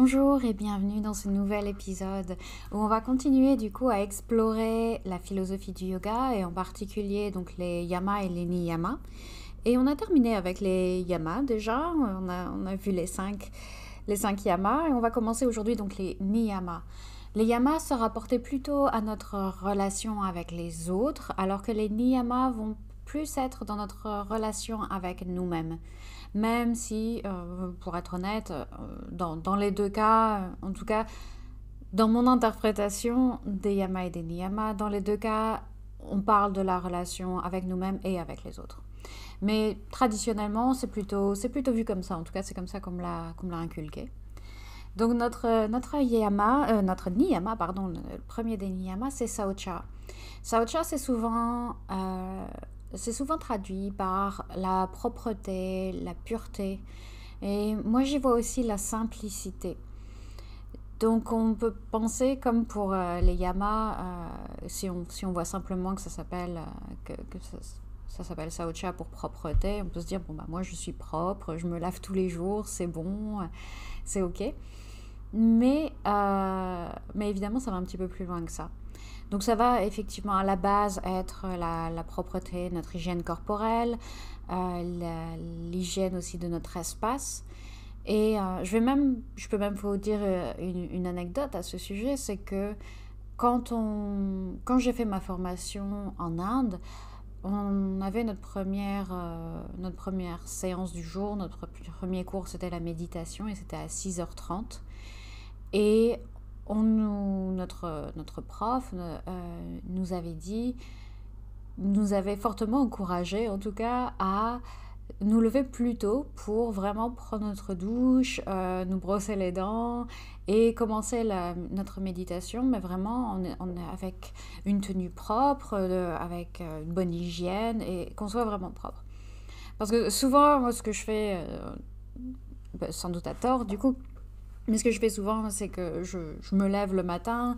Bonjour et bienvenue dans ce nouvel épisode où on va continuer du coup à explorer la philosophie du yoga et en particulier donc les yamas et les niyamas. Et on a terminé avec les yamas déjà, on a vu les cinq yamas et on va commencer aujourd'hui donc les niyamas. Les yamas se rapportaient plutôt à notre relation avec les autres alors que les niyamas vont plus être dans notre relation avec nous-mêmes. Même si, pour être honnête, dans les deux cas, en tout cas, dans mon interprétation des yamas et des niyamas, dans les deux cas, on parle de la relation avec nous-mêmes et avec les autres. Mais traditionnellement, c'est plutôt vu comme ça. En tout cas, c'est comme ça qu'on me l'a inculqué. Donc notre niyama, pardon, le premier des niyamas, c'est saucha. Saucha, c'est souvent traduit par la propreté, la pureté. Et moi, j'y vois aussi la simplicité. Donc, on peut penser comme pour les yamas, si on voit simplement que ça s'appelle ça s'appelle saucha pour propreté, on peut se dire, bon, bah, moi, je suis propre, je me lave tous les jours, c'est bon, c'est OK. Mais évidemment, ça va un petit peu plus loin que ça. Donc ça va effectivement à la base être la propreté, notre hygiène corporelle, l'hygiène aussi de notre espace. Et je peux même vous dire une anecdote à ce sujet, c'est que quand j'ai fait ma formation en Inde, on avait notre première séance du jour, notre premier cours c'était la méditation et c'était à 6h30. Et notre prof nous avait fortement encouragé, en tout cas, à nous lever plus tôt pour vraiment prendre notre douche, nous brosser les dents et commencer notre méditation, mais vraiment avec une tenue propre, avec une bonne hygiène et qu'on soit vraiment propre. Parce que souvent, moi, ce que je fais, sans doute à tort, du coup, mais ce que je fais souvent, c'est que je me lève le matin,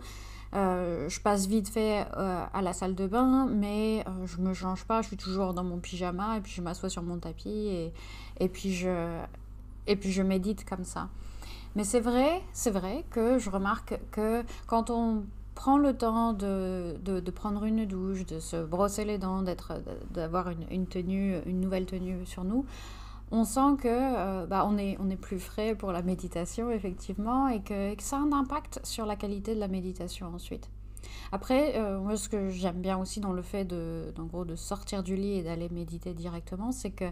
je passe vite fait à la salle de bain, mais je me change pas, je suis toujours dans mon pyjama et puis je m'assois sur mon tapis et puis je médite comme ça. Mais c'est vrai que je remarque que quand on prend le temps de prendre une douche, de se brosser les dents, d'avoir une nouvelle tenue sur nous, on sent que on est plus frais pour la méditation, effectivement, et que ça a un impact sur la qualité de la méditation ensuite. Après, moi, ce que j'aime bien aussi dans le fait en gros, de sortir du lit et d'aller méditer directement, c'est que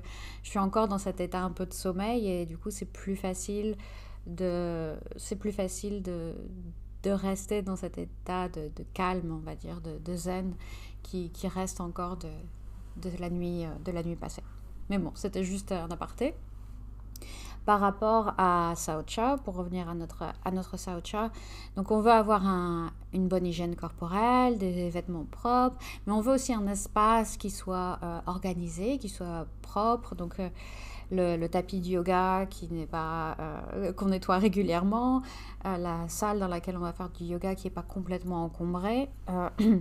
je suis encore dans cet état un peu de sommeil et du coup, c'est plus facile de rester dans cet état de calme, on va dire, de zen qui reste encore de la nuit passée. Mais bon, c'était juste un aparté. Par rapport à Saucha, pour revenir à notre Saucha, donc on veut avoir une bonne hygiène corporelle, des vêtements propres, mais on veut aussi un espace qui soit organisé, qui soit propre. Donc le tapis de yoga qu'on nettoie régulièrement, la salle dans laquelle on va faire du yoga qui n'est pas complètement encombrée.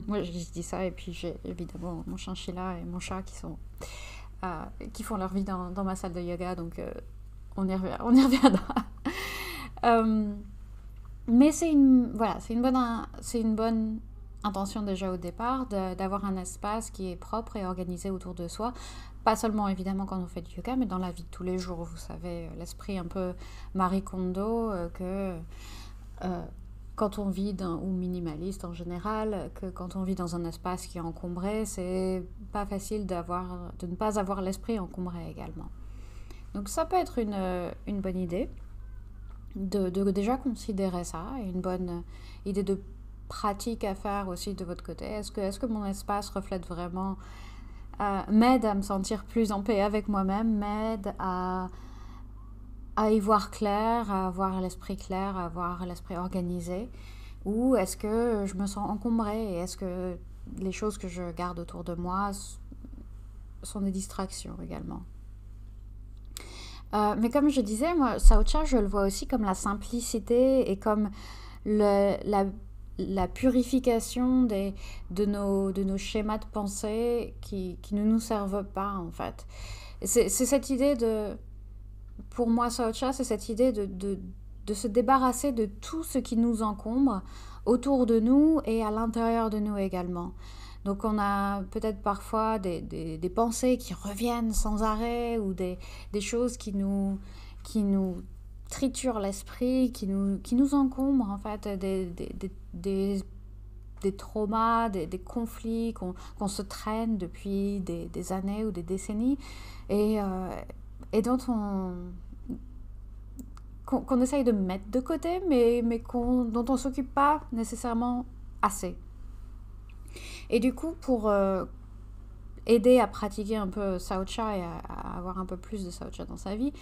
Moi, je dis ça et puis j'ai évidemment mon chinchilla et mon chat qui font leur vie dans ma salle de yoga, donc on y reviendra. Mais c'est une bonne intention déjà au départ d'avoir un espace qui est propre et organisé autour de soi. Pas seulement évidemment quand on fait du yoga, mais dans la vie de tous les jours. Vous savez, l'esprit un peu Marie Kondo, que quand on vit ou minimaliste en général, que quand on vit dans un espace qui est encombré, c'est pas facile de ne pas avoir l'esprit encombré également. Donc ça peut être une bonne idée de déjà considérer ça, et une bonne idée de pratique à faire aussi de votre côté. Est-ce que mon espace reflète vraiment, m'aide à me sentir plus en paix avec moi-même, m'aide à y voir clair, à avoir l'esprit clair, à avoir l'esprit organisé, ou est-ce que je me sens encombrée et est-ce que les choses que je garde autour de moi sont des distractions également. Mais comme je disais, moi, Saucha, je le vois aussi comme la simplicité et comme la purification de nos schémas de pensée qui ne nous servent pas, en fait. C'est cette idée pour moi, Saucha, c'est cette idée de se débarrasser de tout ce qui nous encombre autour de nous et à l'intérieur de nous également. Donc on a peut-être parfois des pensées qui reviennent sans arrêt ou des choses qui nous triturent l'esprit, qui nous encombrent en fait, des traumas, des conflits qu'on se traîne depuis des années ou des décennies et dont qu'on essaye de mettre de côté, mais dont on ne s'occupe pas nécessairement assez. Et du coup, pour aider à pratiquer un peu Saucha et à avoir un peu plus de Saucha dans sa vie,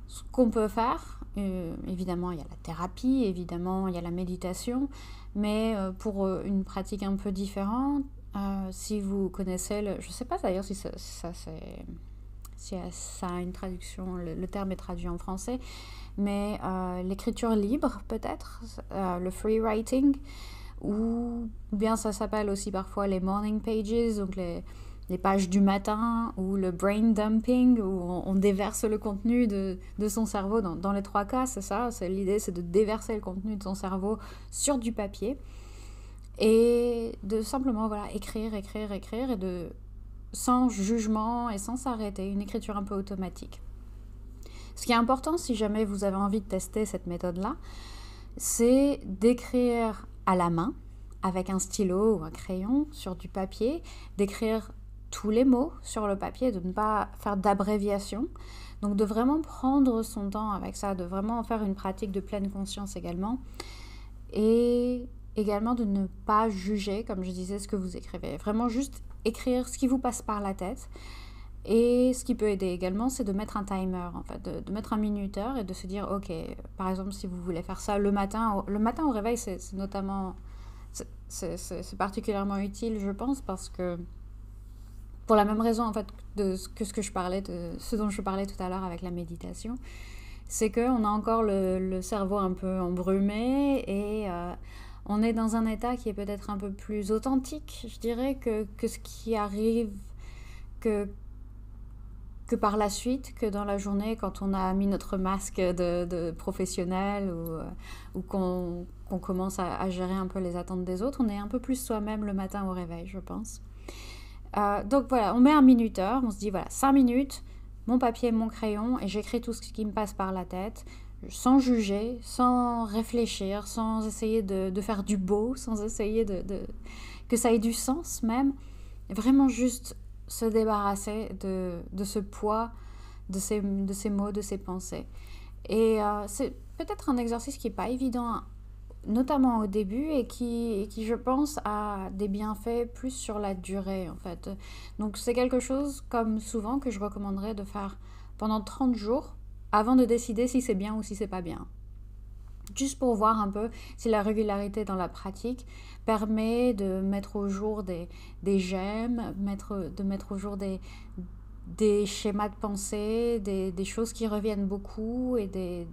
ce qu'on peut faire, évidemment, il y a la thérapie, évidemment, il y a la méditation, mais pour une pratique un peu différente, si vous connaissez, je ne sais pas d'ailleurs si ça a une traduction, le terme est traduit en français, mais l'écriture libre peut-être, le free writing, ou bien ça s'appelle aussi parfois les morning pages, donc les pages du matin, ou le brain dumping, où on déverse le contenu de son cerveau. Dans les trois cas, c'est ça, l'idée c'est de déverser le contenu de son cerveau sur du papier, et de simplement écrire, et sans jugement et sans s'arrêter, une écriture un peu automatique. Ce qui est important, si jamais vous avez envie de tester cette méthode-là, c'est d'écrire à la main, avec un stylo ou un crayon sur du papier, d'écrire tous les mots sur le papier, de ne pas faire d'abréviation. Donc de vraiment prendre son temps avec ça, de vraiment faire une pratique de pleine conscience également. Et également de ne pas juger, comme je disais, ce que vous écrivez. Vraiment juste écrire ce qui vous passe par la tête. Et ce qui peut aider également, c'est de mettre un timer, en fait, de mettre un minuteur et de se dire, ok, par exemple, si vous voulez faire ça le matin au réveil, c'est particulièrement utile, je pense, parce que pour la même raison, en fait, ce dont je parlais tout à l'heure avec la méditation, c'est qu'on a encore le cerveau un peu embrumé et on est dans un état qui est peut-être un peu plus authentique, je dirais, que ce qui arrive, que par la suite, que dans la journée, quand on a mis notre masque de professionnel ou qu'on commence à gérer un peu les attentes des autres, on est un peu plus soi-même le matin au réveil, je pense. Donc voilà, on met un minuteur, on se dit 5 minutes, mon papier, mon crayon, et j'écris tout ce qui me passe par la tête, sans juger, sans réfléchir, sans essayer de faire du beau, sans essayer que ça ait du sens même, vraiment juste se débarrasser de ce poids, de ces mots, de ces pensées. Et c'est peut-être un exercice qui n'est pas évident, notamment au début, et qui, je pense, a des bienfaits plus sur la durée, en fait. Donc c'est quelque chose, comme souvent, que je recommanderais de faire pendant 30 jours, avant de décider si c'est bien ou si c'est pas bien. Juste pour voir un peu si la régularité dans la pratique permet de mettre au jour des j'aime, de mettre au jour des schémas de pensée, des choses qui reviennent beaucoup et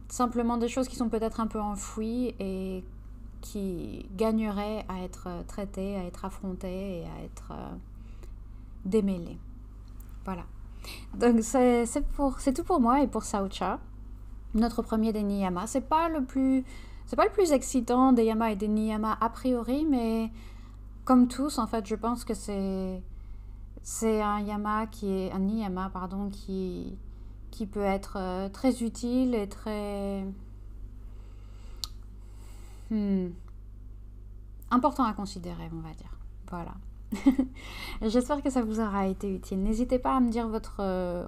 simplement des choses qui sont peut-être un peu enfouies et qui gagneraient à être traitées, à être affrontées et à être démêlées. Voilà. Donc c'est tout pour moi et pour Saucha. Notre premier des niyamas. C'est pas le plus excitant des yamas et des niyamas a priori, mais comme tous, en fait, je pense que c'est un niyama, qui peut être très utile et très important à considérer, on va dire. Voilà. J'espère que ça vous aura été utile. N'hésitez pas à me dire votre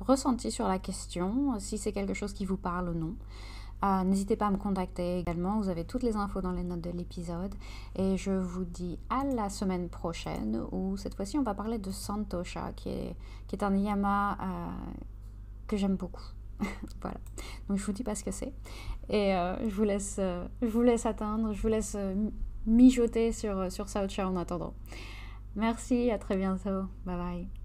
ressenti sur la question, si c'est quelque chose qui vous parle ou non. N'hésitez pas à me contacter également, vous avez toutes les infos dans les notes de l'épisode. Et je vous dis à la semaine prochaine, où cette fois-ci on va parler de Santosha, qui est un niyama que j'aime beaucoup. Voilà. Donc je vous dis pas ce que c'est. Et je vous laisse attendre, je vous laisse mijoter sur Saucha en attendant. Merci, à très bientôt. Bye bye.